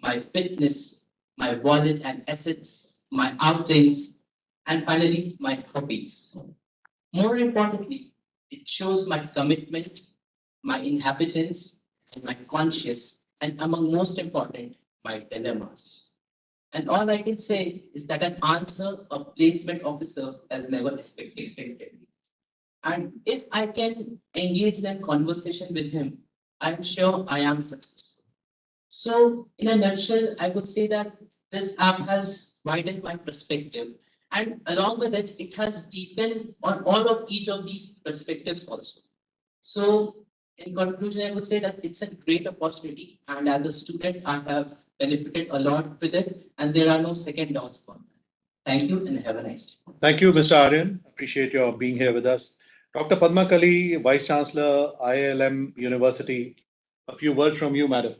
my fitness, my wallet and assets, my outings, and finally, my hobbies. More importantly, it shows my commitment, my inhabitants, and my conscience, and among most important, my dilemmas. And all I can say is that an answer a placement officer has never expected. And if I can engage in a conversation with him, I'm sure I am successful. So, in a nutshell, I would say that this app has widened my perspective, and along with it, it has deepened on all of each of these perspectives also. So, in conclusion, I would say that it's a great opportunity, and as a student, I have benefited a lot with it, and there are no second doubts about that. Thank you, and have a nice day. Thank you, Mr. Aryan. Appreciate your being here with us. Dr. Padma Kali, Vice Chancellor, IIM University. A few words from you, madam.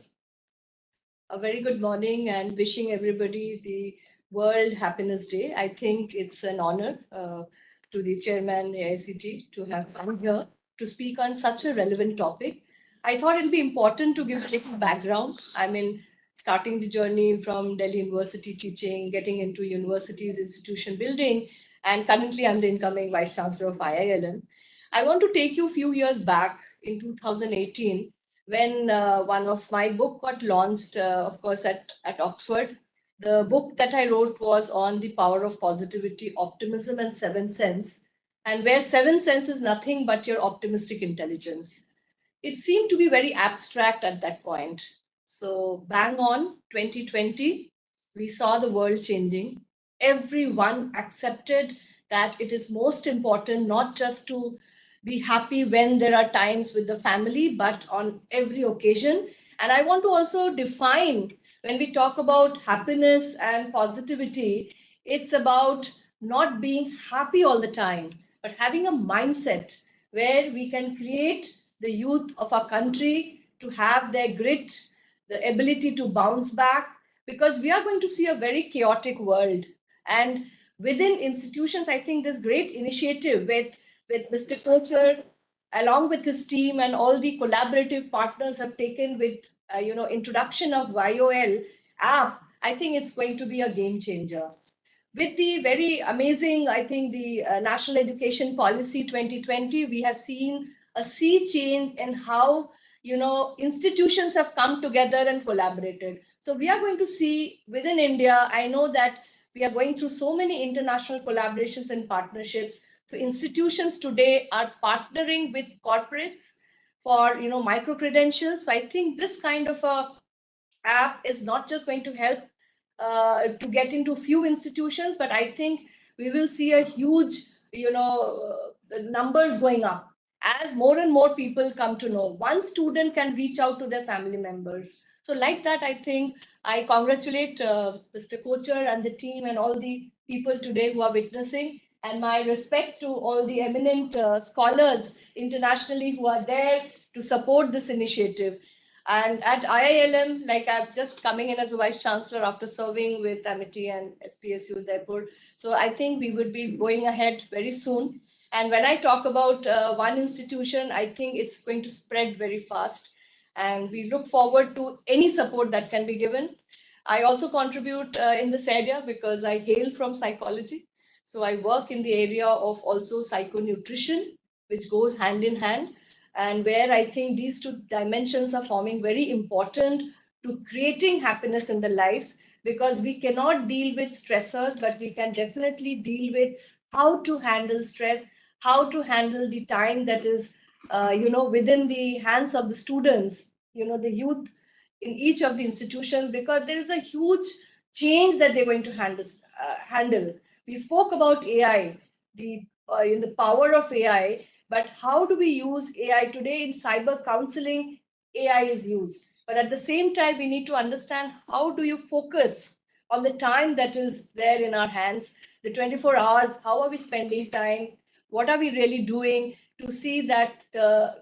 A very good morning and wishing everybody the World Happiness Day. I think it's an honor to the chairman AICT to have come here to speak on such a relevant topic. I thought it'd be important to give a little background. I mean, starting the journey from Delhi University teaching, getting into universities, institution building, and currently I'm the incoming Vice Chancellor of IILM. I want to take you a few years back in 2018 when one of my book got launched, of course, at Oxford. The book that I wrote was on the power of positivity, optimism, and seven sense, and where seven sense is nothing but your optimistic intelligence. It seemed to be very abstract at that point. So bang on 2020, we saw the world changing. Everyone accepted that it is most important not just to be happy when there are times with the family, but on every occasion. And I want to also define when we talk about happiness and positivity, it's about not being happy all the time, but having a mindset where we can create the youth of our country to have their grit, the ability to bounce back, because we are going to see a very chaotic world. And within institutions, I think this great initiative with Mr. Kocher, along with his team and all the collaborative partners have taken with introduction of YOL app, I think it's going to be a game changer. With the very amazing, I think the National Education Policy 2020, we have seen a sea change in how institutions have come together and collaborated. So we are going to see within India, I know that we are going through so many international collaborations and partnerships. So institutions today are partnering with corporates for micro credentials. So I think this kind of a app is not just going to help to get into few institutions, but I think we will see a huge numbers going up as more and more people come to know. One student can reach out to their family members. So like that, I think I congratulate Mr. Kocher and the team and all the people today who are witnessing, and my respect to all the eminent scholars internationally who are there to support this initiative. And at IILM, like I'm just coming in as a vice chancellor after serving with Amity and SPSU Udaipur. So I think we would be going ahead very soon. And when I talk about one institution, I think it's going to spread very fast. And we look forward to any support that can be given. I also contribute in this area because I hail from psychology. So I work in the area of also psychonutrition, which goes hand in hand, and where I think these two dimensions are forming very important to creating happiness in the lives, because we cannot deal with stressors, but we can definitely deal with how to handle stress, how to handle the time that is, within the hands of the students, the youth in each of the institutions, because there is a huge change that they're going to handle. We spoke about AI, the power of AI, but how do we use AI today in cyber counseling? AI is used, but at the same time, we need to understand how do you focus on the time that is there in our hands, the 24 hours, how are we spending time? What are we really doing to see that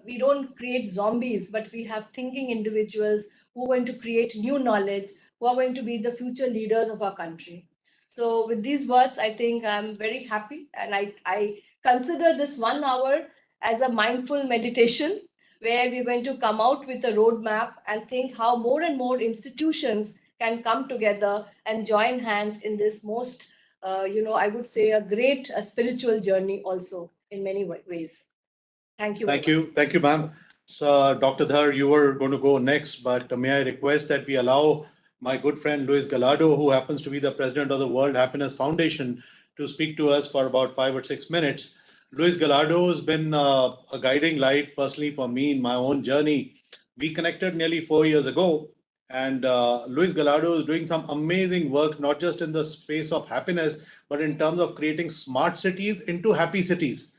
we don't create zombies, but we have thinking individuals who are going to create new knowledge, who are going to be the future leaders of our country. So with these words, I think I'm very happy, and I consider this 1 hour as a mindful meditation where we're going to come out with a roadmap and think how more and more institutions can come together and join hands in this most, I would say a great spiritual journey also in many ways. Thank you very Thank much. you. Thank you, ma'am. So, Dr. Dhar, you were going to go next, but may I request that we allow my good friend Luis Gallardo, who happens to be the president of the World Happiness Foundation, to speak to us for about 5 or 6 minutes. Luis Gallardo has been a guiding light personally for me in my own journey. We connected nearly 4 years ago, and Luis Gallardo is doing some amazing work, not just in the space of happiness, but in terms of creating smart cities into happy cities.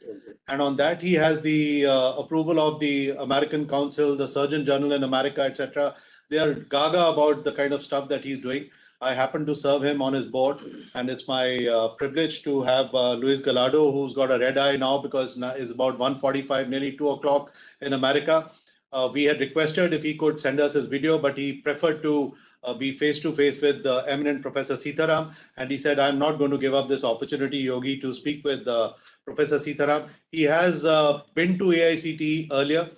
And on that, he has the approval of the American Council, the Surgeon General in America, etc. They are gaga about the kind of stuff that he's doing. I happen to serve him on his board, and it's my privilege to have Luis Gallardo, who's got a red eye now because now it's about 1:45, nearly 2 o'clock in America. We had requested if he could send us his video, but he preferred to be face to face with the eminent Professor Sitaram, and he said, "I'm not going to give up this opportunity, Yogi, to speak with Professor Sitaram." He has been to AICT earlier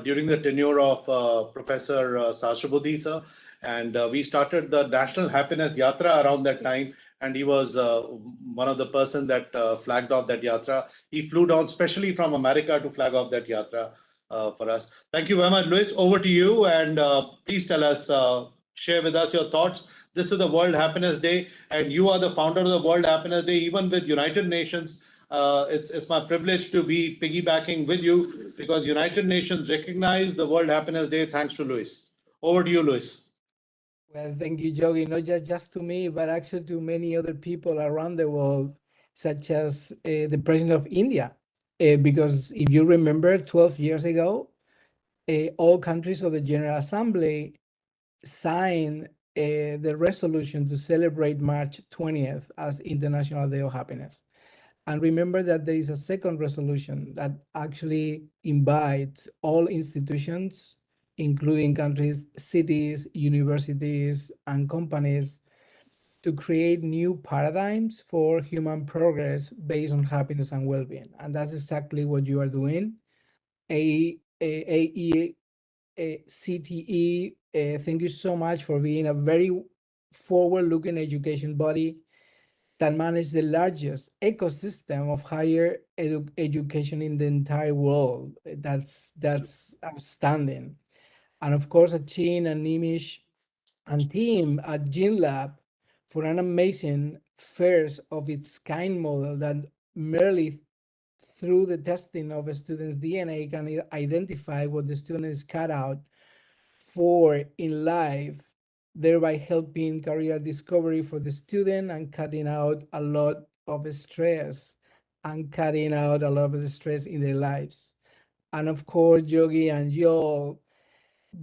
during the tenure of Professor Sashabudhi, sir, and we started the National Happiness Yatra around that time. And he was one of the person that flagged off that yatra. He flew down specially from America to flag off that yatra for us. Thank you very much, Luis. Over to you, and please tell us, share with us your thoughts. This is the World Happiness Day, and you are the founder of the World Happiness Day, even with United Nations. It's my privilege to be piggybacking with you because United Nations recognize the World Happiness Day thanks to Luis. Over to you, Luis. Well, thank you, Jogi. Not just to me, but actually to many other people around the world, such as the president of India. Because if you remember, 12 years ago, all countries of the General Assembly signed the resolution to celebrate March 20th as International Day of Happiness. And remember that there is a second resolution that actually invites all institutions, including countries, cities, universities, and companies, to create new paradigms for human progress based on happiness and well-being. And that's exactly what you are doing. CTE, thank you so much for being a very forward-looking education body that manages the largest ecosystem of higher education in the entire world. That's outstanding. And of course, Achin and Nimish and team at GenLab for an amazing first of its kind model that merely through the testing of a student's DNA can identify what the student is cut out for in life, thereby helping career discovery for the student and cutting out a lot of stress and cutting out a lot of the stress in their lives. And of course, Yogi and Joel,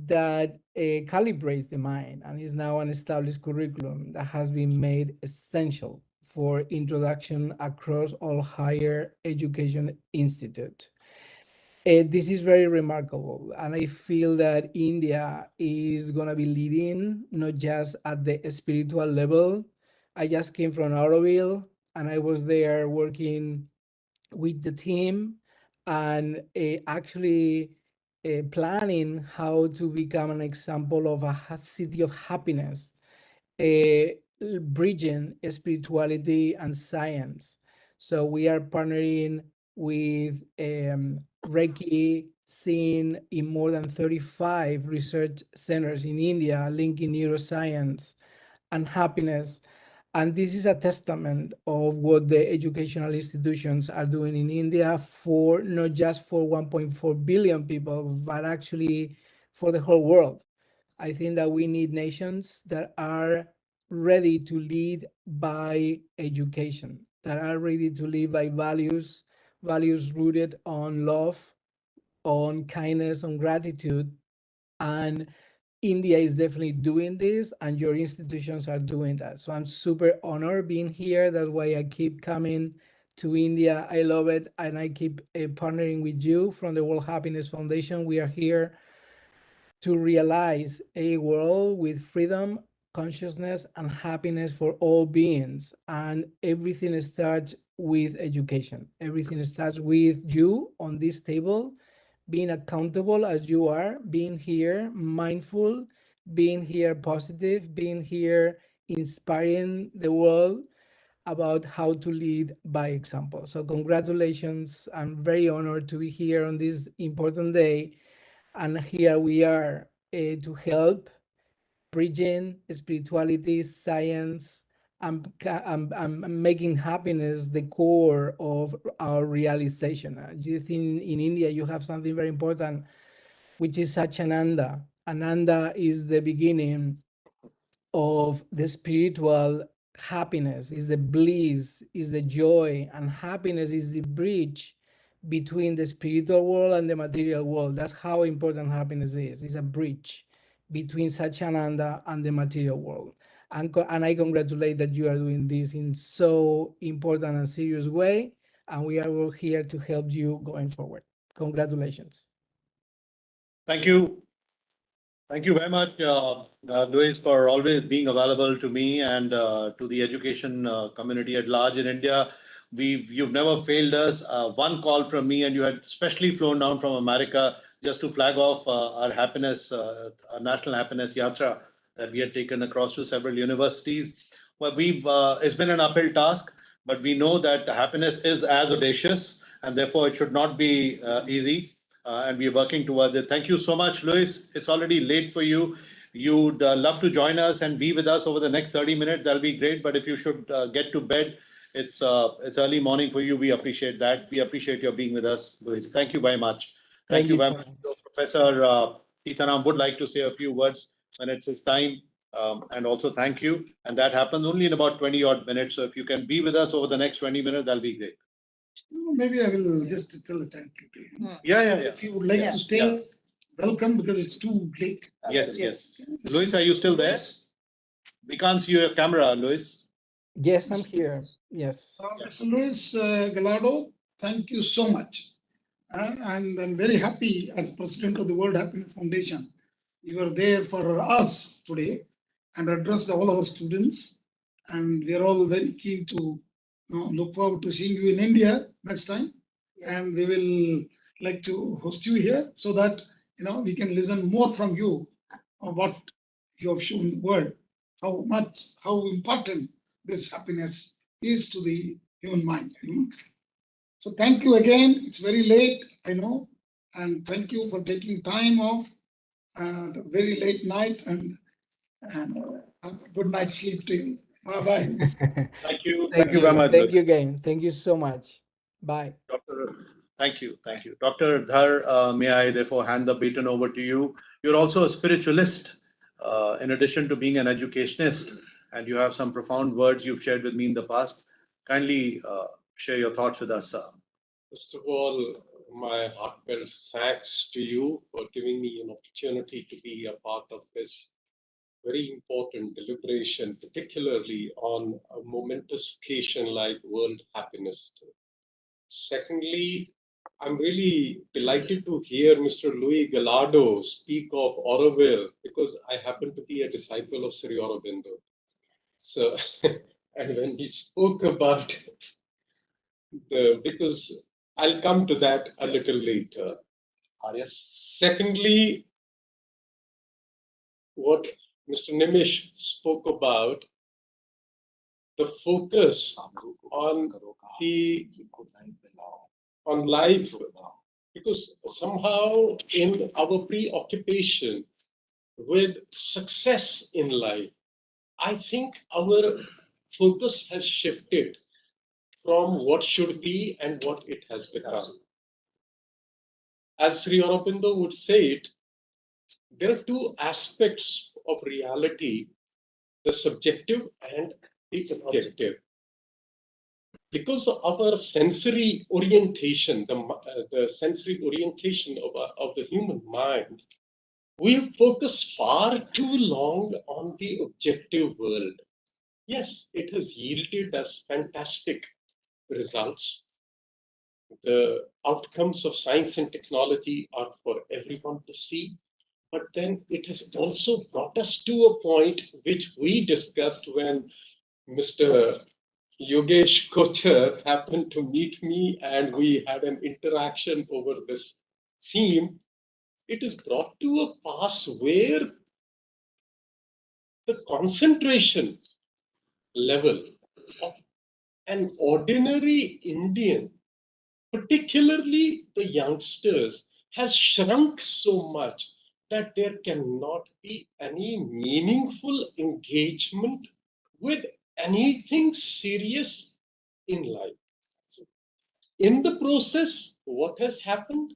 that calibrates the mind and is now an established curriculum that has been made essential for introduction across all higher education institute. This is very remarkable, and I feel that India is going to be leading not just at the spiritual level. I just came from Auroville, and I was there working with the team and actually planning how to become an example of a city of happiness, bridging spirituality and science. So we are partnering with Reiki, seen in more than 35 research centers in India, linking neuroscience and happiness. And this is a testament of what the educational institutions are doing in India for not just for 1.4 billion people, but actually for the whole world. I think that we need nations that are ready to lead by education, that are ready to lead by values, values rooted on love, on kindness, on gratitude. And India is definitely doing this, and your institutions are doing that. So I'm super honored being here. That's why I keep coming to India. I love it, and I keep partnering with you from the World Happiness Foundation. We are here to realize a world with freedom, consciousness, and happiness for all beings. And everything starts with education. Everything starts with you on this table, being accountable as you are, being here, mindful, being here positive, being here inspiring the world about how to lead by example. So congratulations. I'm very honored to be here on this important day. And here we are to help bridging spirituality, science, and making happiness the core of our realization. You think in India you have something very important, which is Sachananda. Ananda is the beginning of the spiritual happiness, is the bliss, is the joy, and happiness is the bridge between the spiritual world and the material world. That's how important happiness is. It's a bridge between Sachananda and the material world. And I congratulate that you are doing this in so important and serious way. And we are all here to help you going forward. Congratulations. Thank you. Thank you very much, Luis, for always being available to me and to the education community at large in India. You've never failed us. One call from me, and you had specially flown down from America just to flag off our happiness, our national happiness yatra that we had taken across to several universities. Well, it's been an uphill task, but we know that happiness is as audacious, and therefore it should not be easy. And we're working towards it. Thank you so much, Luis. It's already late for you. You'd love to join us and be with us over the next 30 minutes. That'll be great. But if you should get to bed, it's early morning for you. We appreciate that. We appreciate your being with us, Luis. Thank you very much. Thank you very much. So Professor Titanam would like to say a few words when it's his time. And also thank you. And that happens only in about 20 odd minutes. So if you can be with us over the next 20 minutes, that'll be great. Maybe I will just tell a thank you to him. Yeah. If you would like to stay, welcome, because it's too late. Yes. Luis, are you still there? We can't see your camera, Luis. Yes, I'm here. Yes. Mr. Luis Gallardo, thank you so much. And I'm very happy as president of the World Happiness Foundation. You are there for us today and addressed all our students. And we are all very keen to look forward to seeing you in India next time. And we will like to host you here so that we can listen more from you of what you have shown the world, how important this happiness is to the human mind. So thank you again. It's very late, I know, and thank you for taking time off at a very late night, and good night's sleep to you. Bye bye. Thank you. Thank you very much. Thank you again. Thank you so much. Bye. Doctor, thank you. Dr. Dhar, may I therefore hand the baton over to you. You're also a spiritualist, in addition to being an educationist, and you have some profound words you've shared with me in the past. Kindly share your thoughts with us, sir. First of all, my heartfelt thanks to you for giving me an opportunity to be a part of this very important deliberation, particularly on a momentous occasion like World Happiness Day. Secondly, I'm really delighted to hear Mr. Louis Gallardo speak of Auroville, because I happen to be a disciple of Sri Aurobindo. So, and when he spoke about because I'll come to that a little later. Secondly, what Mr. Nimish spoke about, the focus on life, because somehow in our preoccupation with success in life, I think our focus has shifted from what should be and what it has become. As Sri Aurobindo would say it, there are two aspects of reality, the subjective and the objective. Because of our sensory orientation, the sensory orientation of the human mind, we focus far too long on the objective world. Yes, it has yielded us fantastic results. The outcomes of science and technology are for everyone to see. But then it has also brought us to a point which we discussed when Mr. Yogesh Kochar happened to meet me and we had an interaction over this theme. It is brought to a pass where the concentration level of an ordinary Indian, particularly the youngsters, has shrunk so much that there cannot be any meaningful engagement with anything serious in life. In the process, what has happened?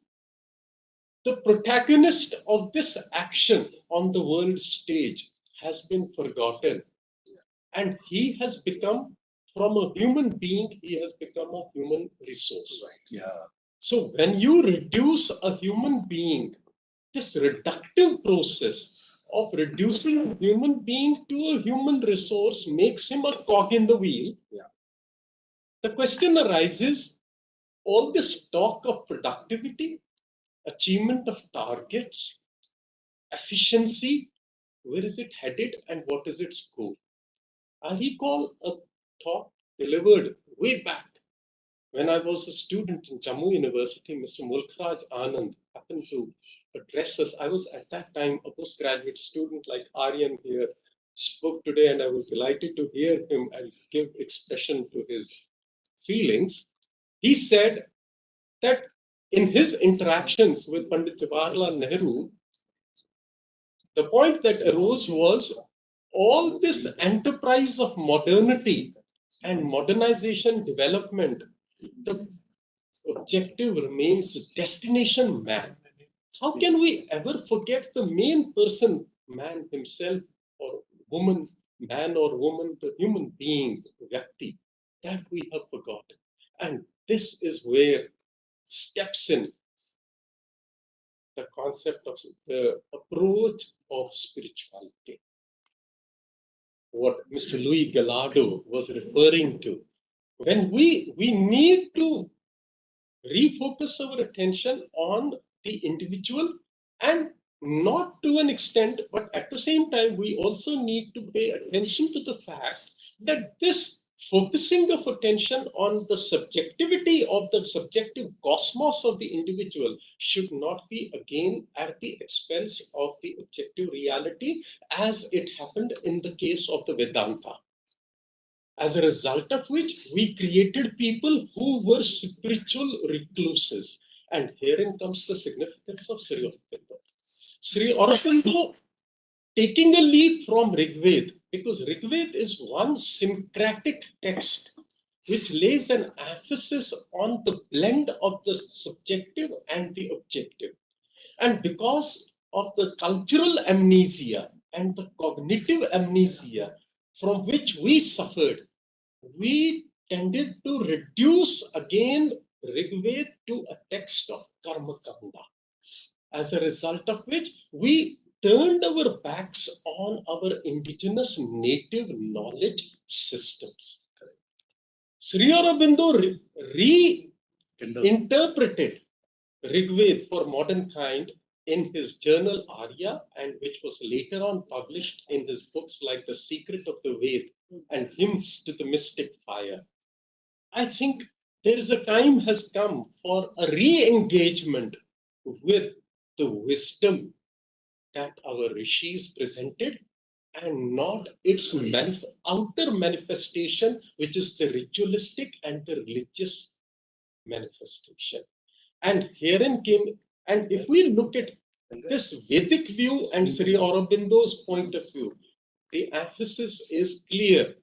The protagonist of this action on the world stage has been forgotten. And he has become, from a human being, he has become a human resource. Yeah. So when you reduce a human being, this reductive process of reducing a human being to a human resource makes him a cog in the wheel. Yeah. The question arises, all this talk of productivity, achievement of targets, efficiency, where is it headed and what is its goal? I recall a talk delivered way back when I was a student in Jammu University. Mr. Mulkraj Anand happened to address us. I was at that time a postgraduate student like Aryan here, spoke today, and I was delighted to hear him and give expression to his feelings. He said that in his interactions with Pandit Jawaharlal Nehru, the point that arose was all this enterprise of modernity and modernization development, the objective remains destination man. How can we ever forget the main person, man himself or woman, man or woman, the human being, Vyakti, that we have forgotten. And this is where steps in the concept of the approach of spirituality. What Mr. Louis Gallardo was referring to. When we need to refocus our attention on the individual, and not to an extent, but at the same time, we also need to pay attention to the fact that this focusing of attention on the subjectivity of the subjective cosmos of the individual should not be again at the expense of the objective reality, as it happened in the case of the Vedanta. As a result of which, we created people who were spiritual recluses. And herein comes the significance of Sri Aurobindo. Sri Aurobindo, taking a leaf from Rigved, because Rigved is one syncretic text which lays an emphasis on the blend of the subjective and the objective. And because of the cultural amnesia and the cognitive amnesia from which we suffered, we tended to reduce again Rigved to a text of Karma Kanda. As a result of which, we turned our backs on our indigenous native knowledge systems. Sri Aurobindo reinterpreted Rigved for modern kind in his journal Arya, and which was later on published in his books like The Secret of the Ved and Hymns to the Mystic Fire. I think there is a time has come for a re-engagement with the wisdom that our rishis presented, and not its outer manifestation, which is the ritualistic and the religious manifestation. And herein came, and if we look at this Vedic view and Sri Aurobindo's point of view, the emphasis is clear.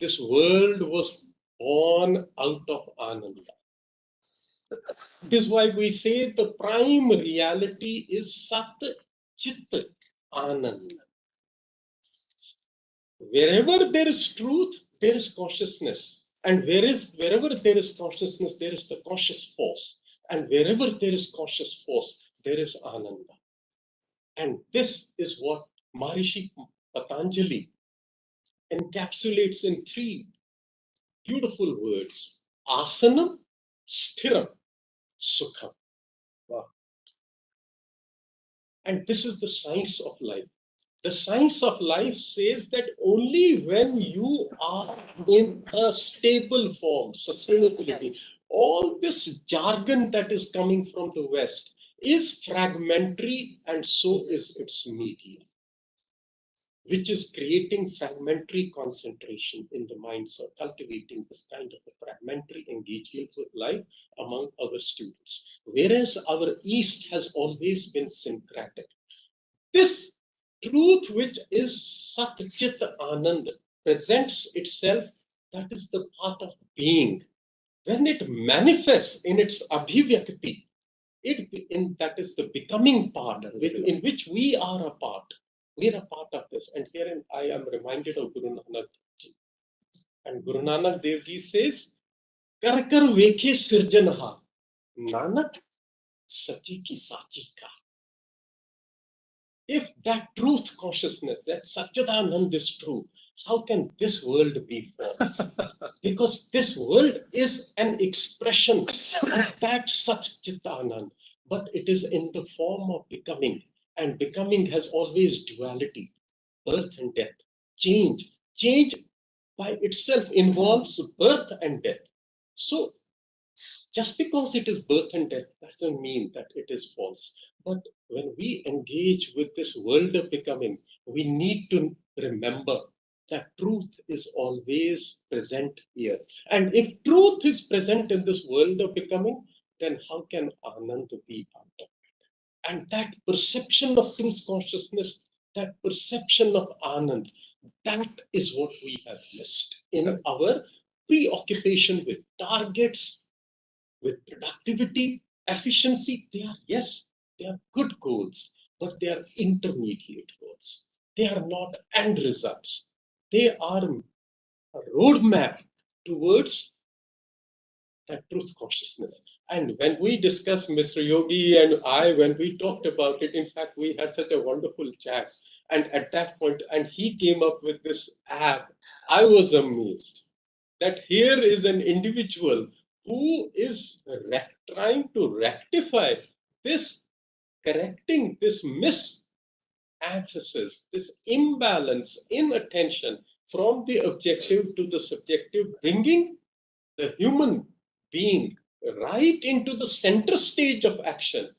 This world was born out of Ananda. This is why we say the prime reality is Sat Chit Ananda. Wherever there is truth, there is consciousness. And wherever there is consciousness, there is the conscious force. And wherever there is conscious force, there is Ananda. And this is what Maharishi Patanjali encapsulates in three beautiful words: asanam, sthiram, sukham. Wow. And this is the science of life. The science of life says that only when you are in a stable form, sustainability, all this jargon that is coming from the West is fragmentary, and so is its media. which is creating fragmentary concentration in the mind. So cultivating this kind of a fragmentary engagement with life among our students. Whereas our East has always been syncretic. This truth, which is Sat Chit Anand, presents itself, that is the part of being. When it manifests in its abhivyakti, that is the becoming part in which we are a part. We are a part of this. And herein I am reminded of Guru Nanak Ji. And Guru Nanak Dev Ji says, Kar kar vekhe sirjanha, Nanak sachi ki sachi ka. If that truth consciousness, that Satchidanand is true, how can this world be false? Because this world is an expression of that Satchidanand, but it is in the form of becoming. And becoming has always duality, birth and death, change. Change by itself involves birth and death. So just because it is birth and death doesn't mean that it is false. But when we engage with this world of becoming, we need to remember that truth is always present here. And if truth is present in this world of becoming, then how can Anand be out of it? And that perception of truth consciousness, that perception of Anand, that is what we have missed in our preoccupation with targets, with productivity, efficiency. They are, yes, they are good goals, but they are intermediate goals. They are not end results. They are a roadmap towards that truth consciousness. And when we discussed, Mr. Yogi and I, when we talked about it, in fact, we had such a wonderful chat. And at that point, and he came up with this app, I was amazed that here is an individual who is trying to rectify this, correcting this misemphasis, this imbalance in attention from the objective to the subjective, bringing the human being right into the center stage of action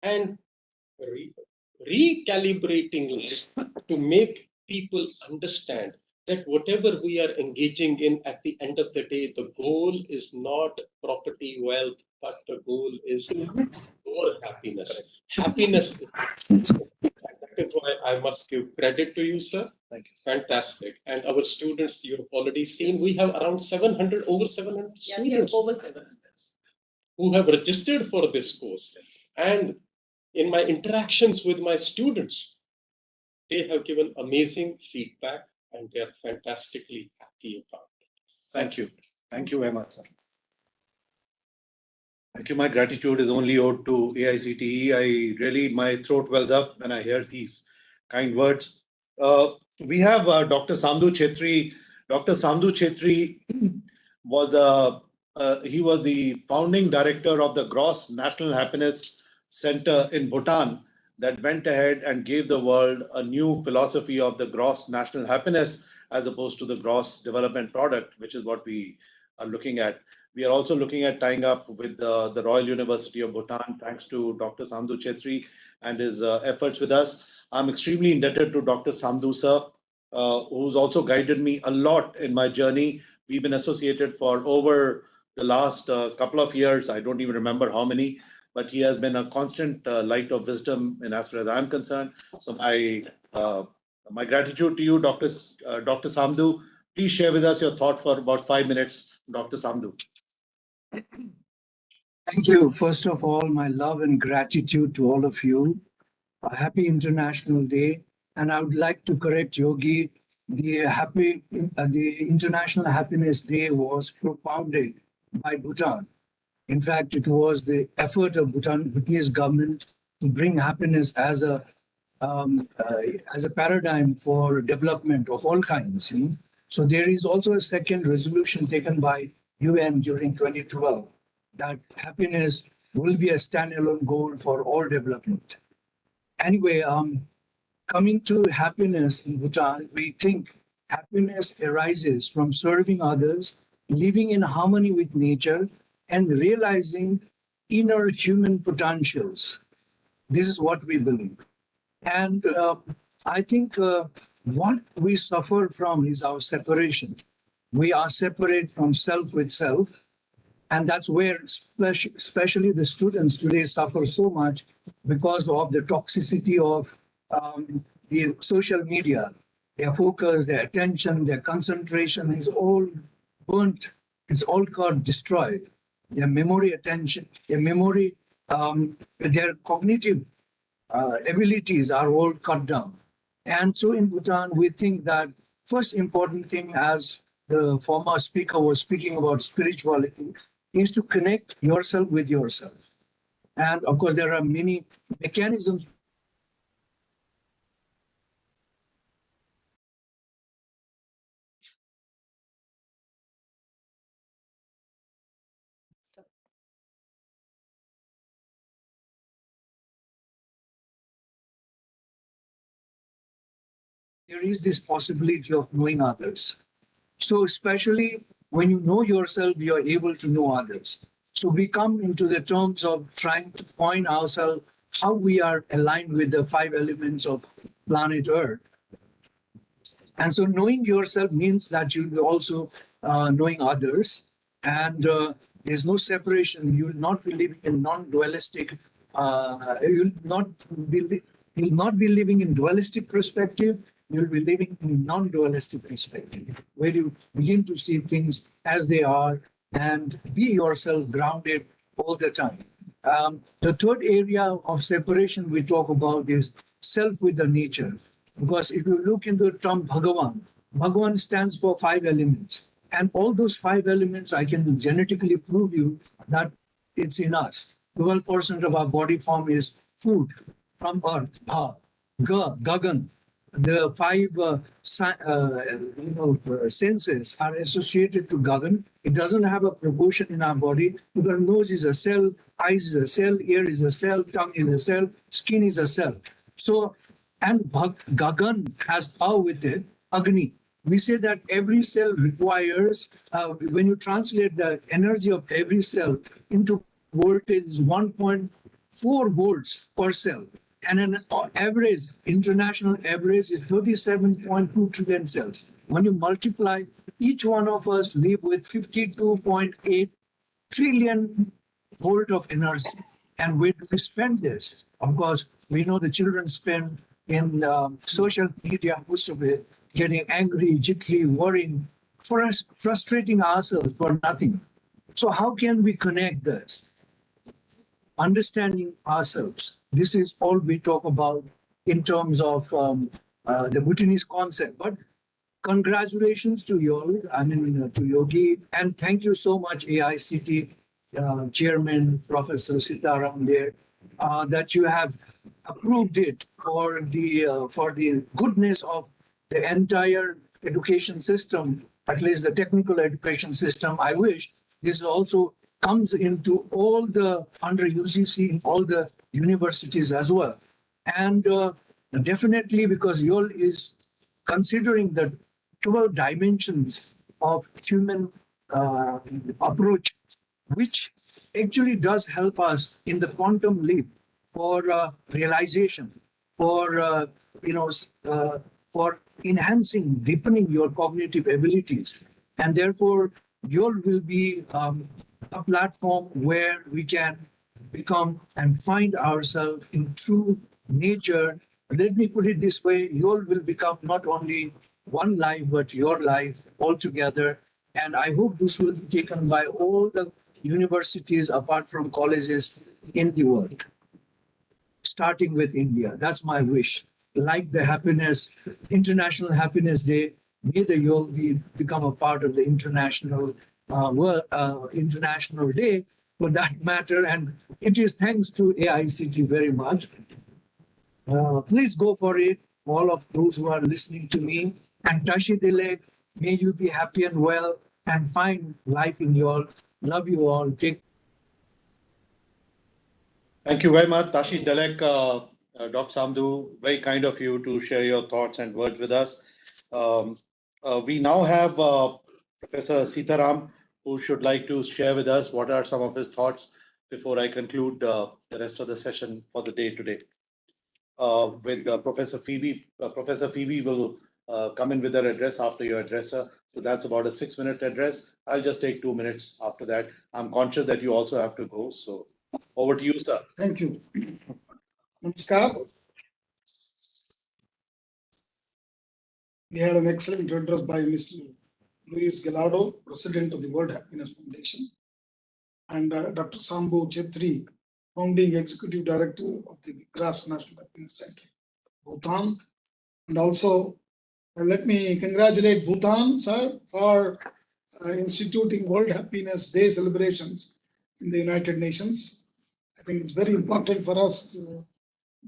and recalibrating it to make people understand that whatever we are engaging in at the end of the day, the goal is not property, wealth, but the goal is our happiness. Happiness is. That is why I must give credit to you, sir. Thank you. Fantastic. And our students, you've already seen, we have around 700, over 700 students over 700. who have registered for this course. And in my interactions with my students, they have given amazing feedback and they are fantastically happy about it. Thank you. Thank you very much, sir. Thank you. My gratitude is only owed to AICTE. My throat wells up when I hear these kind words. We have Dr. Samdhu Chetri. Dr. Samdhu Chetri he was the founding director of the Gross National Happiness Center in Bhutan that went ahead and gave the world a new philosophy of the gross national happiness as opposed to the gross development product, which is what we are looking at. We are also looking at tying up with the Royal University of Bhutan, thanks to Dr. Samdhu Chetri and his efforts with us. I'm extremely indebted to Dr. Samdhu sir, who's also guided me a lot in my journey. We've been associated for over the last couple of years. I don't even remember how many, but he has been a constant light of wisdom in as far as I'm concerned. So my gratitude to you, Dr. Samdhu. Please share with us your thought for about 5 minutes, Dr. Samdhu. Thank you. First of all, my love and gratitude to all of you. A happy International Day. And I would like to correct Yogi. The International Happiness Day was propounded by Bhutan. In fact, it was the effort of Bhutanese government to bring happiness as a paradigm for development of all kinds. So there is also a second resolution taken by UN during 2012 that happiness will be a standalone goal for all development. Anyway, coming to happiness in Bhutan, we think happiness arises from serving others, living in harmony with nature, and realizing inner human potentials. This is what we believe. And I think what we suffer from is our separation. We are separate from self with self, and that's where especially the students today suffer so much because of the toxicity of the social media. Their focus, their attention, their concentration is all burnt. It's all got destroyed. Their memory, attention, their memory, their cognitive abilities are all cut down. And so in Bhutan, we think that first important thing, as the former speaker was speaking about spirituality, is to connect yourself with yourself. And of course, there are many mechanisms. There is this possibility of knowing others. So, especially when you know yourself, you are able to know others. So, we come into the terms of trying to point ourselves how we are aligned with the five elements of planet Earth. And so, knowing yourself means that you'll be also knowing others, and there's no separation. You will not be living in non-dualistic. You'll not you'll not be living in dualistic perspective. You'll be living in non-dualistic perspective, where you begin to see things as they are and be yourself grounded all the time. The third area of separation we talk about is self with the nature. Because if you look into the term Bhagavan, Bhagavan stands for five elements. And all those five elements, I can genetically prove you that it's in us. 12% of our body form is food from earth, Bha, Ga, Gagan. The five senses are associated to Gagan. It doesn't have a proportion in our body because nose is a cell, eyes is a cell, ear is a cell, tongue is a cell, skin is a cell. So, and Gagan has power with it, Agni. We say that every cell requires, when you translate the energy of every cell into voltage, is 1.4 volts per cell. And an average, international average is 37.2 trillion cells. When you multiply, each one of us live with 52.8 trillion volt of energy. And where do we spend this? Of course, we know the children spend in social media, most of it, getting angry, jittery, worrying, for us, frustrating ourselves for nothing. So how can we connect this? Understanding ourselves. This is all we talk about in terms of the Bhutanese concept. But congratulations to you all, to Yogi, and thank you so much, AICT Chairman Professor Sitaram there, that you have approved it for the goodness of the entire education system, at least the technical education system. I wish this also comes into all the under UCC in all the universities as well. And definitely because YOL is considering the 12 dimensions of human approach, which actually does help us in the quantum leap for realization, for for enhancing, deepening your cognitive abilities, and therefore YOL will be a platform where we can become and find ourselves in true nature. Let me put it this way: YOL will become not only one life, but your life altogether. And I hope this will be taken by all the universities apart from colleges in the world, starting with India. That's my wish. Like the happiness, International Happiness Day, may the yogi become a part of the international day for that matter. And it is thanks to AICT very much. Please go for it, all of those who are listening to me. And Tashi Dilek, may you be happy and well and find life in you all. Love you all. Take Thank you very much, Tashi Delek, Dr. Samdu. Very kind of you to share your thoughts and words with us. We now have Professor Sitaram, who should like to share with us what are some of his thoughts before I conclude the rest of the session for the day today. with Professor Phoebe. Professor Phoebe will come in with her address after your address, sir. So that's about a 6-minute address. I'll just take 2 minutes after that. I'm conscious that you also have to go. So over to you, sir. Thank you. Namaskar. We had an excellent address by Mr. Luis Gallardo, President of the World Happiness Foundation, and Dr. Sambhu Chetri, Founding Executive Director of the Grass National Happiness Center, Bhutan. And also, let me congratulate Bhutan, sir, for instituting World Happiness Day celebrations in the United Nations. I think it's very important for us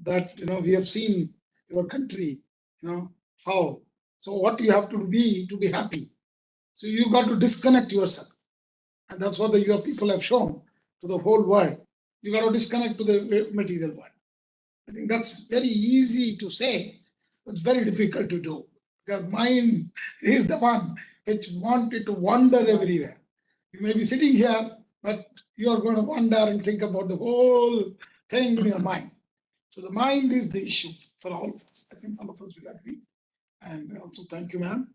that we have seen your country, how. So what you have to be happy. So you got to disconnect yourself, and that's what your people have shown to the whole world. You got to disconnect to the material world. I think that's very easy to say, but it's very difficult to do, because mind is the one which wanted to wander everywhere. You may be sitting here, but you are going to wander and think about the whole thing in your mind. So the mind is the issue for all of us. I think all of us will agree. And also thank you, ma'am.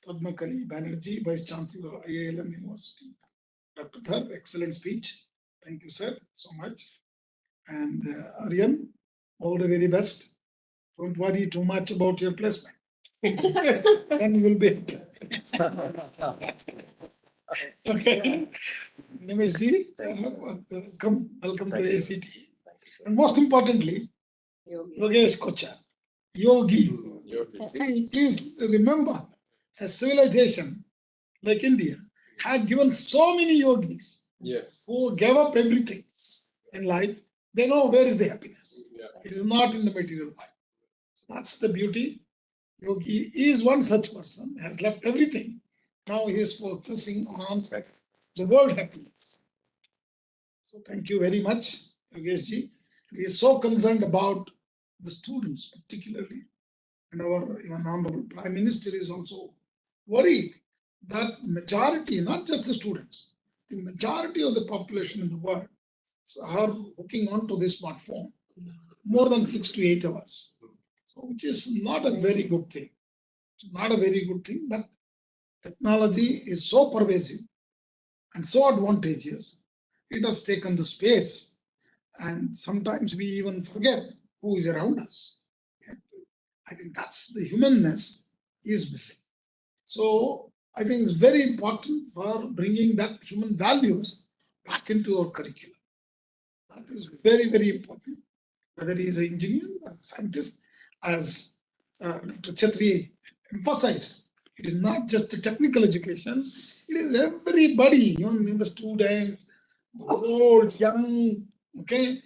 Padma Kali Banerjee, Vice Chancellor, IALM University. Dr. Dhar, excellent speech. Thank you, sir, so much. And Aryan, all the very best. Don't worry too much about your placement. Then you will be happy. Okay. Nimeshji, welcome to ACT. And most importantly, Yogesh Kocha, Yogi. And please remember, a civilization like India had given so many yogis who gave up everything in life. They know where is the happiness. It is not in the material life. That's the beauty. Yogi is one such person, has left everything. Now he is focusing on the world happiness. So thank you very much, Yogeshji. He is so concerned about the students, particularly. And our Honorable Prime Minister is also worried that majority, not just the students, the majority of the population in the world are hooking onto this smartphone more than 6 to 8 hours, which is not a very good thing. It's not a very good thing, but technology is so pervasive and so advantageous. It has taken the space, and sometimes we even forget who is around us. I think that's the humanness is missing. So I think it's very important for bringing that human values back into our curriculum. That is very, very important. Whether he is an engineer or a scientist, as Dr. Chetri emphasized, it is not just the technical education, it is everybody, even the student, old, young, okay?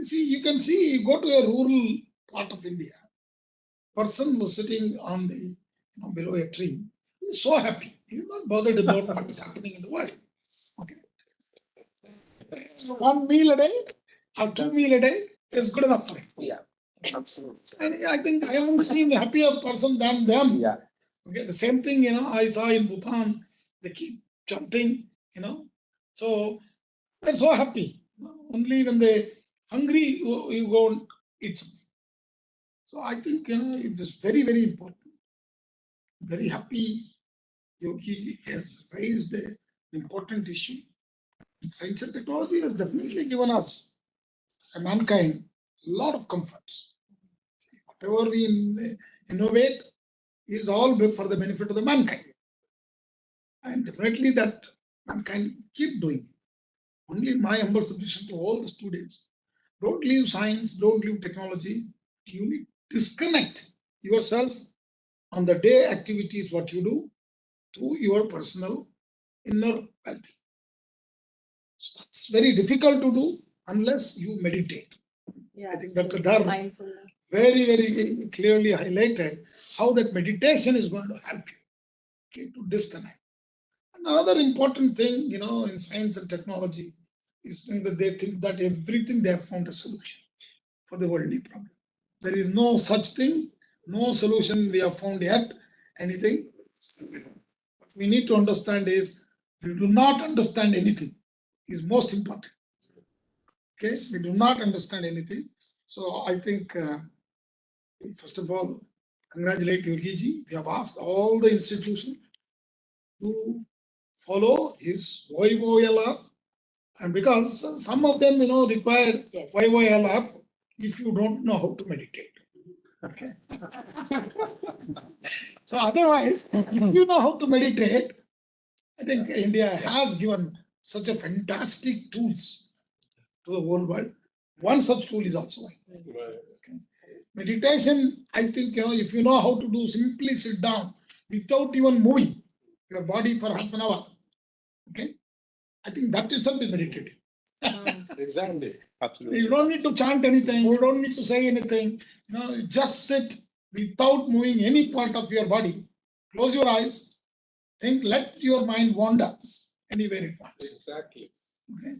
See, you can see, you go to a rural part of India, person who's sitting on the below a tree, he's so happy. He's not bothered about what is happening in the world. Okay. One meal a day or 2 meals a day is good enough for him. Yeah, absolutely. And I think I haven't seen a happier person than them. Yeah. Okay, the same thing, I saw in Bhutan, they keep jumping, So they're so happy. Only when they're hungry, you go and eat something. So I think, it is very, very important. Very happy Yogi has raised an important issue. Science and technology has definitely given us, mankind, a lot of comforts. Whatever we innovate is all for the benefit of the mankind. And definitely that mankind keep doing it. Only my humble suggestion to all the students, don't leave science, don't leave technology. You need to disconnect yourself on the day activities, what you do, to your personal inner well-being. So that's very difficult to do unless you meditate. Yeah, I think Dr. Dhar mindfulness. very, very clearly highlighted how that meditation is going to help you, to disconnect. Another important thing, in science and technology is that they think that everything they have found a solution for the worldly problem. There is no such thing, no solution we have found yet, anything. What we need to understand is we do not understand anything is most important. Okay, we do not understand anything. So I think, first of all, congratulate Yogi ji. We have asked all the institutions to follow his YOL app. And because some of them, require Yes. YOL app if you don't know how to meditate. Okay. So otherwise, if you know how to meditate, I think India has given such a fantastic tools to the whole world. One such tool is also meditation. I think, if you know how to do, simply sit down without even moving your body for half an hour. Okay. I think that itself is meditative. Exactly. Absolutely. You don't need to chant anything. You don't need to say anything. Just sit without moving any part of your body. Close your eyes. Think. Let your mind wander anywhere it wants. Exactly. Okay?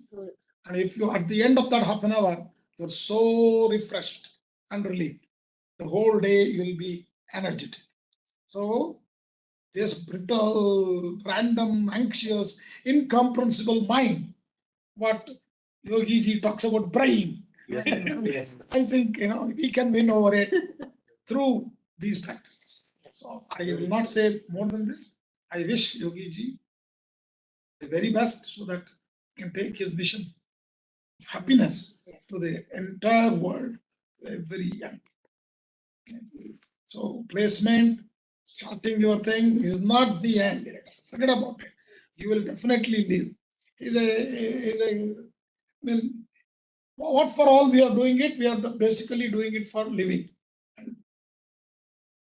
And if you, at the end of that half an hour, you're so refreshed and relieved, the whole day you will be energetic. So this brittle, random, anxious, incomprehensible mind, what Yogi ji talks about brain. Yes. Yes. I think we can win over it through these practices. So I will not say more than this. I wish Yogi ji the very best so that he can take his mission of happiness to the entire world, very young. Okay. So placement, starting your thing is not the end. Forget about it. You will definitely live. I mean, what for all we are doing it, we are basically doing it for living. And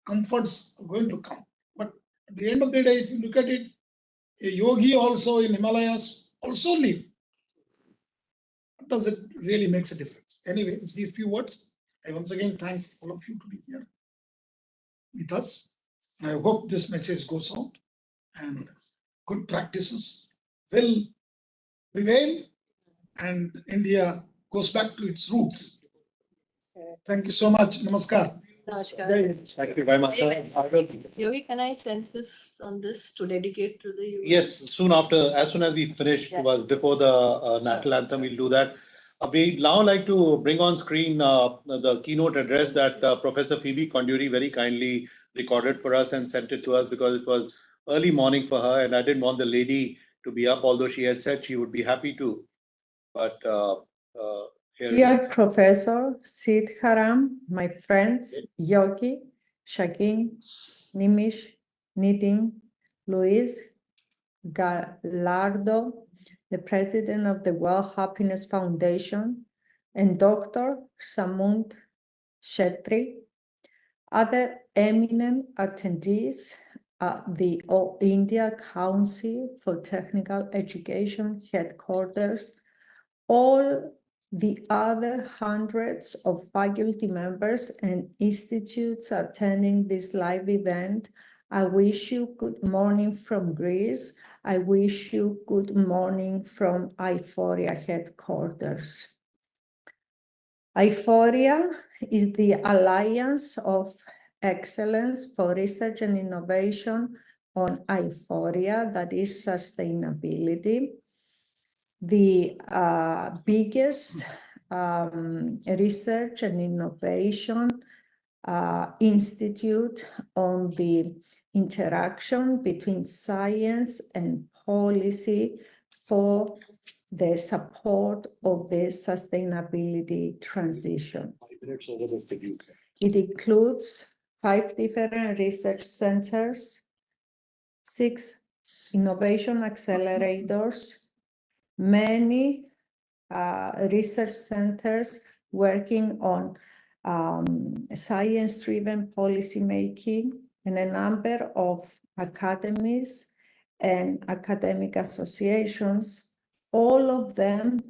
comforts are going to come. But at the end of the day, if you look at it, a yogi also in Himalayas also live. What does it really makes a difference? Anyway, these few words, I once again thank all of you to be here with us. I hope this message goes out and good practices will prevail and India goes back to its roots. Thank you so much. Namaskar. Namaskar. Thank you very much, sir. I will. Yogi, can I send this on this to dedicate to the yogi? Yes, soon after, as soon as we finish, Yeah. well, before the national anthem, we'll do that. We now like to bring on screen the keynote address that Professor Phoebe Conduri very kindly recorded for us and sent it to us because it was early morning for her, and I didn't want the lady to be up, although she had said she would be happy to. But here it Dear is. Professor Sidharam, my friends, Yogi, Shakin, Nimish, Nitin, Luis, Gallardo, the president of the World Happiness Foundation, and Dr. Samund Shetty, other eminent attendees at the All India Council for Technical Education headquarters, all the other hundreds of faculty members and institutes attending this live event, I wish you good morning from Greece. I wish you good morning from Euphoria headquarters. Euphoria is the Alliance of Excellence for Research and Innovation on Euphoria, that is sustainability. The biggest research and innovation institute on the interaction between science and policy for the support of the sustainability transition. It includes 5 different research centers, 6 innovation accelerators, many research centers working on science-driven policymaking, and a number of academies and academic associations, all of them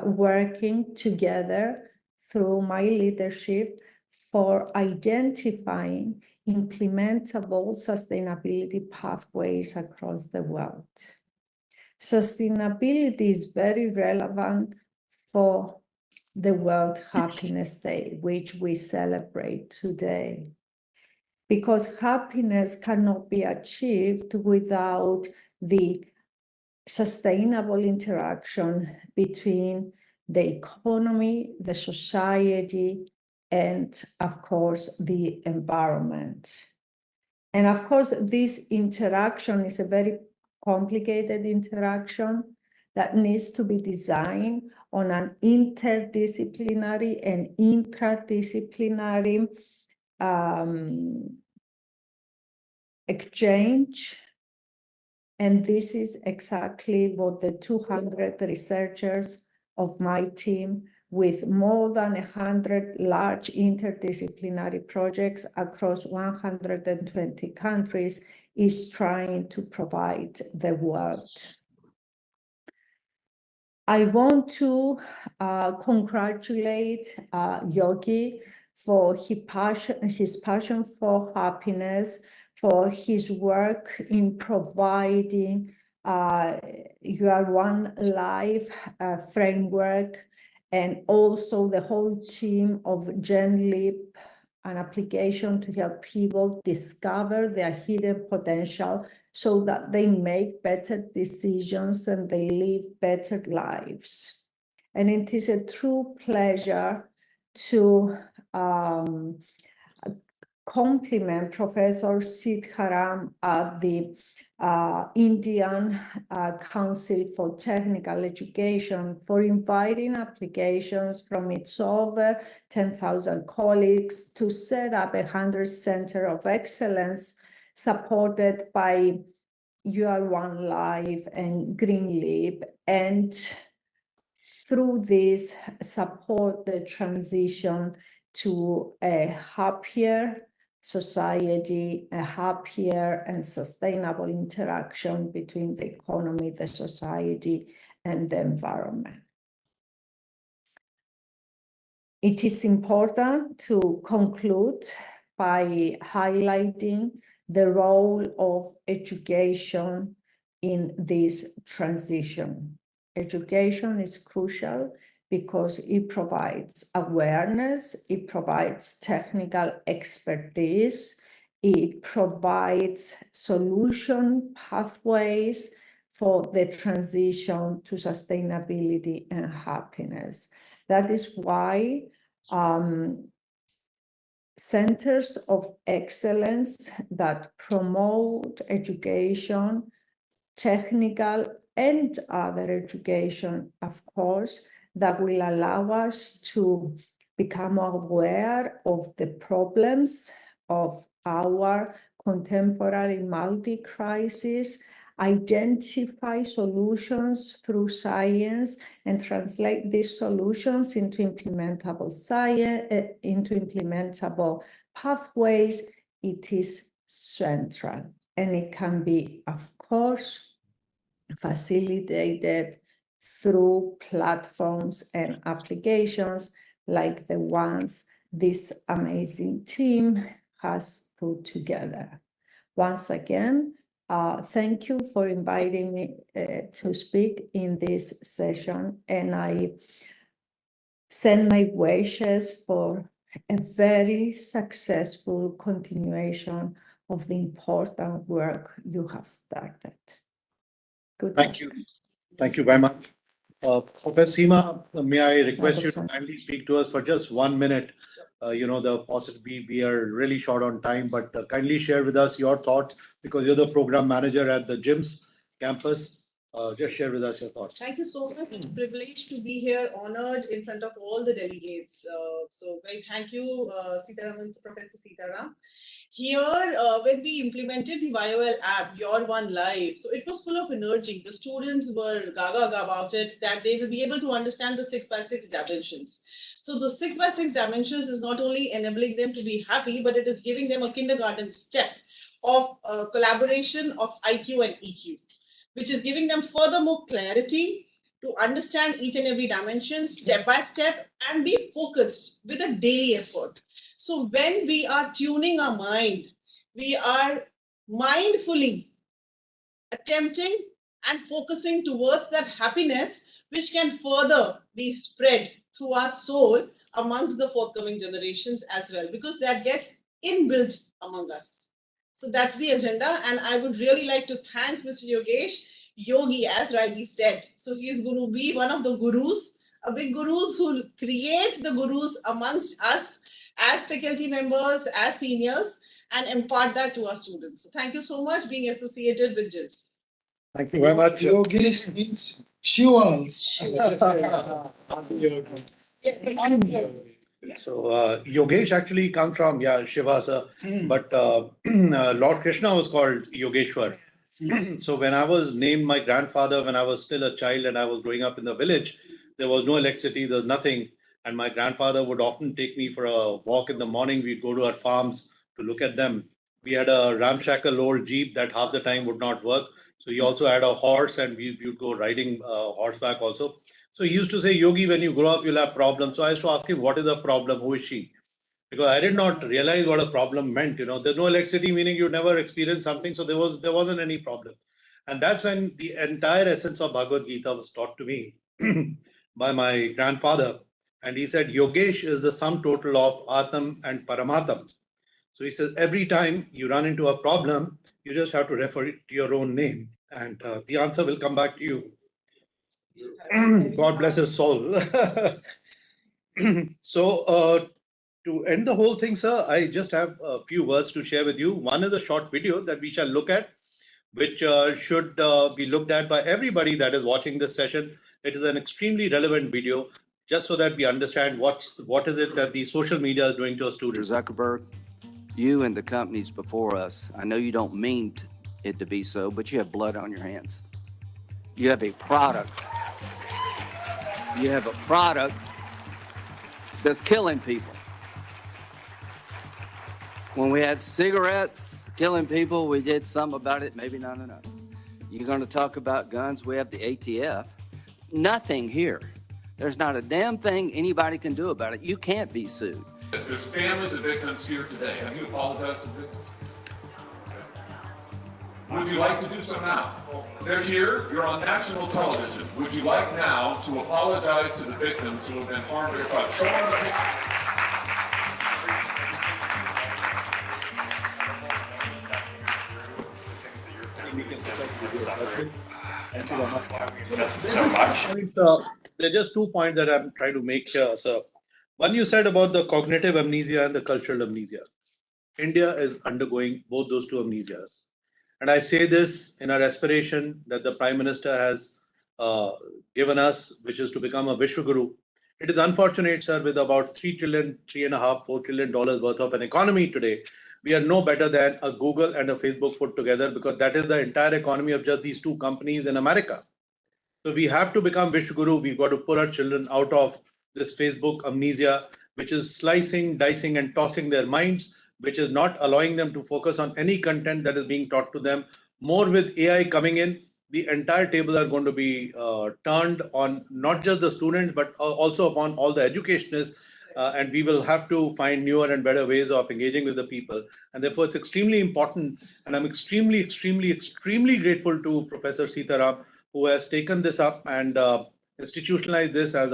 working together through my leadership for identifying implementable sustainability pathways across the world. Sustainability is very relevant for the World Happiness Day, which we celebrate today, because happiness cannot be achieved without the sustainable interaction between the economy, the society, and of course, the environment. And of course, this interaction is a very complicated interaction that needs to be designed on an interdisciplinary and intradisciplinary exchange. And this is exactly what the 200 researchers of my team, with more than 100 large interdisciplinary projects across 120 countries, is trying to provide the world. I want to congratulate Yogi for his passion for happiness, for his work in providing Your One Life framework, and also the whole team of GenLeap, an application to help people discover their hidden potential so that they make better decisions and they live better lives. And it is a true pleasure to compliment Professor Sitharam at the Indian Council for Technical Education for inviting applications from its over 10,000 colleagues to set up a 100 Center of Excellence supported by Your One Life and GreenLeap, and through this support the transition to a happier society, a happier and sustainable interaction between the economy, the society, and the environment. It is important to conclude by highlighting the role of education in this transition. Education is crucial because it provides awareness, it provides technical expertise, it provides solution pathways for the transition to sustainability and happiness. That is why centers of excellence that promote education, technical and other education, of course, that will allow us to become aware of the problems of our contemporary multi-crisis, identify solutions through science, and translate these solutions into implementable science, into implementable pathways. It is central, and it can be, of course, facilitated through platforms and applications like the ones this amazing team has put together. Once again, thank you for inviting me to speak in this session, and I send my wishes for a very successful continuation of the important work you have started. Good Thank luck. you. Thank you very much. Professor Seema, may I request you to kindly speak to us for just 1 minute? We are really short on time, but kindly share with us your thoughts, because you're the program manager at the GIMS campus. Just share with us your thoughts. Thank you so much. It's a privilege to be here, honored in front of all the delegates. So very thank you, Professor Sitharam. Here, when we implemented the YOL app, Your One Life, so it was full of energy. The students were gaga about it, that they will be able to understand the 6x6 dimensions. So the 6x6 dimensions is not only enabling them to be happy, but it is giving them a kindergarten step of collaboration of IQ and EQ, which is giving them furthermore clarity to understand each and every dimension step by step and be focused with a daily effort. So when we are tuning our mind, we are mindfully attempting and focusing towards that happiness, which can further be spread through our soul amongst the forthcoming generations as well, because that gets inbuilt among us. So that's the agenda. And I would really like to thank Mr. Yogi, as rightly said. So he's going to be one of the gurus a big gurus who create the gurus amongst us as faculty members, as seniors, and impart that to our students. So thank you so much being associated with GIPS. Thank you very much. Yogesh means Shivals. So Yogesh actually comes from Shiva, sir, but Lord Krishna was called Yogeshwar. So when I was named my grandfather, when I was still a child and I was growing up in the village, there was no electricity, there was nothing. And my grandfather would often take me for a walk in the morning. We'd go to our farms to look at them. We had a ramshackle old Jeep that half the time would not work. So he also had a horse and we would go riding horseback also. So he used to say, Yogi, when you grow up, you'll have problems. So I used to ask him, what is the problem? Who is she? Because I did not realize what a problem meant. You know, there's no electricity, meaning you never experienced something. So there wasn't any problem. And that's when the entire essence of Bhagavad Gita was taught to me by my grandfather. And he said, Yogesh is the sum total of Atam and Paramatam. So he says, every time you run into a problem, you just have to refer it to your own name. And the answer will come back to you. God bless his soul. So to end the whole thing, sir, I just have a few words to share with you. One is a short video that we shall look at, which should be looked at by everybody that is watching this session. It is an extremely relevant video, just so that we understand what is it that the social media is doing to our students. Zuckerberg, you and the companies before us, I know you don't mean it to be so, but you have blood on your hands. You have a product. You have a product that's killing people. When we had cigarettes killing people, we did something about it, maybe not enough. You're going to talk about guns, we have the ATF. Nothing here. There's not a damn thing anybody can do about it. You can't be sued. There's families of victims here today. Have you apologized to victims? Would you like to do so now? They're here, you're on national television. Would you like now to apologize to the victims who have been harmed by your crime? Show them the picture. Thank you very much. There are just 2 points that I'm trying to make here, sir. One, you said about the cognitive amnesia and the cultural amnesia. India is undergoing both those 2 amnesias. And I say this in our aspiration that the Prime Minister has given us, which is to become a Vishwaguru. It is unfortunate, sir, with about $3 trillion, $4 trillion worth of an economy today, we are no better than a Google and a Facebook put together, because that is the entire economy of just these 2 companies in America. So we have to become Vishwaguru. We've got to pull our children out of this Facebook amnesia, which is slicing, dicing, and tossing their minds, which is not allowing them to focus on any content that is being taught to them. More with AI coming in, the entire table are going to be turned on not just the students, but also upon all the educationists. And we will have to find newer and better ways of engaging with the people. And therefore, it's extremely important. And I'm extremely, extremely, extremely grateful to Professor Sitaram, who has taken this up and institutionalized this as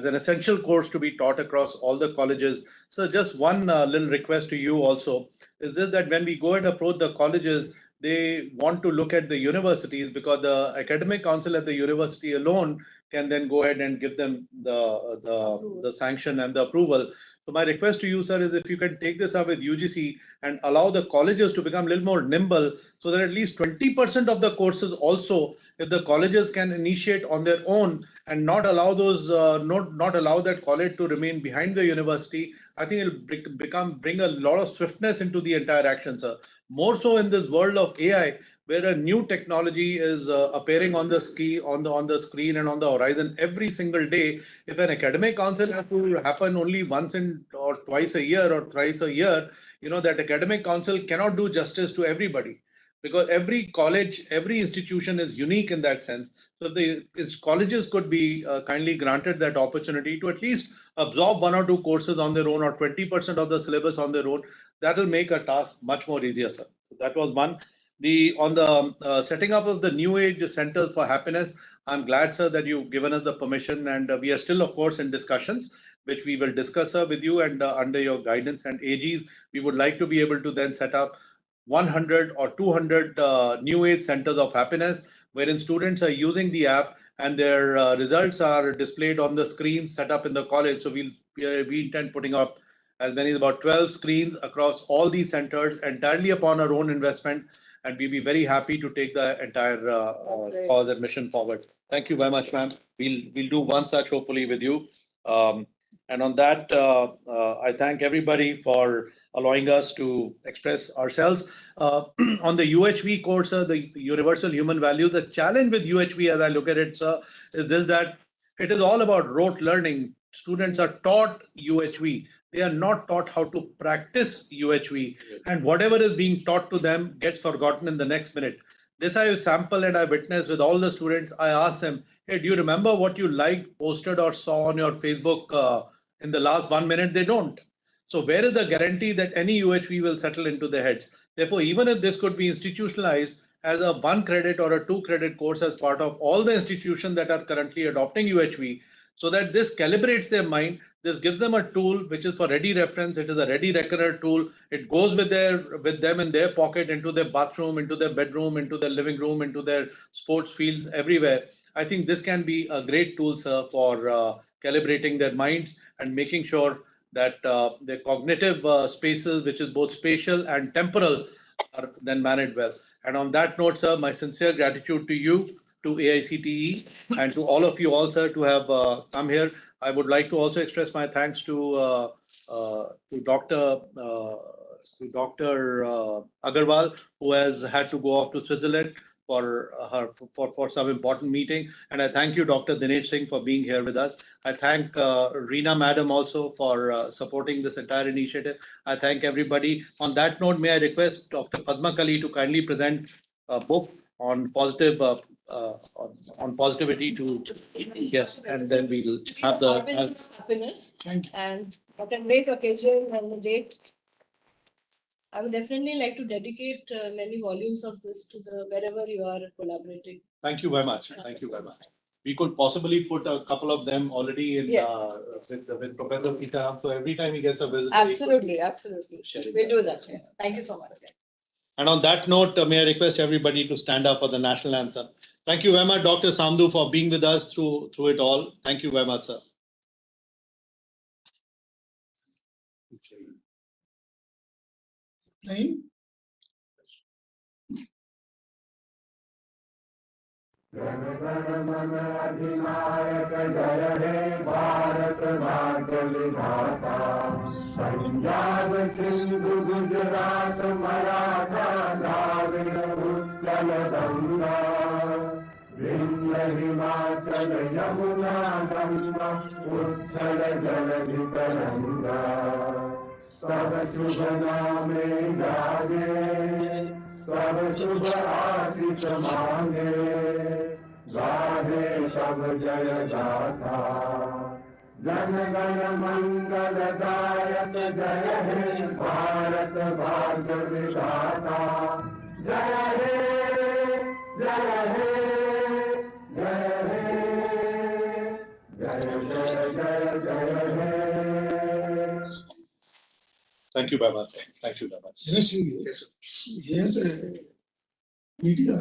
an essential course to be taught across all the colleges. So just one little request to you also is this, that when we go and approach the colleges, they want to look at the universities, because the academic council at the university alone can then go ahead and give them the sanction and the approval. So my request to you, sir, is if you can take this up with UGC and allow the colleges to become a little more nimble, so that at least 20% of the courses also, if the colleges can initiate on their own and not allow those, not allow that college to remain behind the university, I think it'll bring a lot of swiftness into the entire action, sir. More so in this world of AI, where a new technology is appearing on the screen and on the horizon every single day. If an academic council has to happen only once or twice a year or thrice a year, that academic council cannot do justice to everybody, because every college, every institution is unique in that sense. So if colleges could be kindly granted that opportunity to at least absorb 1 or 2 courses on their own, or 20% of the syllabus on their own, that will make a task much more easier, sir. So that was one. On the setting up of the New Age Centers for Happiness, I'm glad, sir, that you've given us the permission, and we are still, of course, in discussions, which we will discuss, sir, with you, and under your guidance and AGs, we would like to be able to then set up 100 or 200 New Age Centers of Happiness, wherein students are using the app and their results are displayed on the screens set up in the college. So we intend putting up as many as about 12 screens across all these centers entirely upon our own investment, and we'll be very happy to take the entire cause and mission forward. Thank you very much, ma'am. We'll do one such hopefully with you. And on that, I thank everybody for allowing us to express ourselves. On the UHV course, the Universal Human Values, the challenge with UHV, as I look at it, sir, is this, that it is all about rote learning. Students are taught UHV. They are not taught how to practice UHV. And whatever is being taught to them gets forgotten in the next minute. This I sample and I witness with all the students. I ask them, hey, do you remember what you liked, posted or saw on your Facebook in the last 1 minute? They don't. So where is the guarantee that any UHV will settle into their heads? Therefore, even if this could be institutionalized as a 1 credit or a 2 credit course as part of all the institutions that are currently adopting UHV, so that this calibrates their mind, this gives them a tool which is for ready reference. It is a ready reckoner tool. It goes with them in their pocket, into their bathroom, into their bedroom, into their living room, into their sports fields, everywhere. I think this can be a great tool, sir, for calibrating their minds and making sure that their cognitive spaces, which is both spatial and temporal, are then managed well. And on that note, sir, my sincere gratitude to you, to AICTE, and to all of you all, sir, to have come here. I would like to also express my thanks to Dr. Agarwal, who has had to go off to Switzerland for some important meeting. And I thank you, Dr. Dinesh Singh, for being here with us. I thank Reena Madam also for supporting this entire initiative. I thank everybody. On that note, may I request Dr. Padma Kali to kindly present a book on positivity to, yes, and then we'll have the happiness. Thank you. And what a great occasion and the date. I would definitely like to dedicate many volumes of this to the wherever you are collaborating. Thank you very much. Thank you very much. We could possibly put a couple of them already in Yes. with Professor Sitaram. So every time he gets a visit, Absolutely, absolutely. Sharing We'll that. do that. Yeah. Thank you so much. And on that note, may I request everybody to stand up for the national anthem. Thank you very much, Dr. Sandhu, for being with us through it all. Thank you very much, sir. Playing. Punjab Sindh Gujarat Maratha Dravida Utkal Ganga Vindhya Himachal Yamuna Ganga Utkal जलधि तरंगा सब शुभ नामे जागे सब शुभ आशीष मांगे गाहे सब जय गाथा जन गण मंगल दायक जय हे भारत भाग्य विधाता जय हे जय हे जय हे जय जय जय जय हे. Thank you very much, sir. Thank you very much. Yes, a media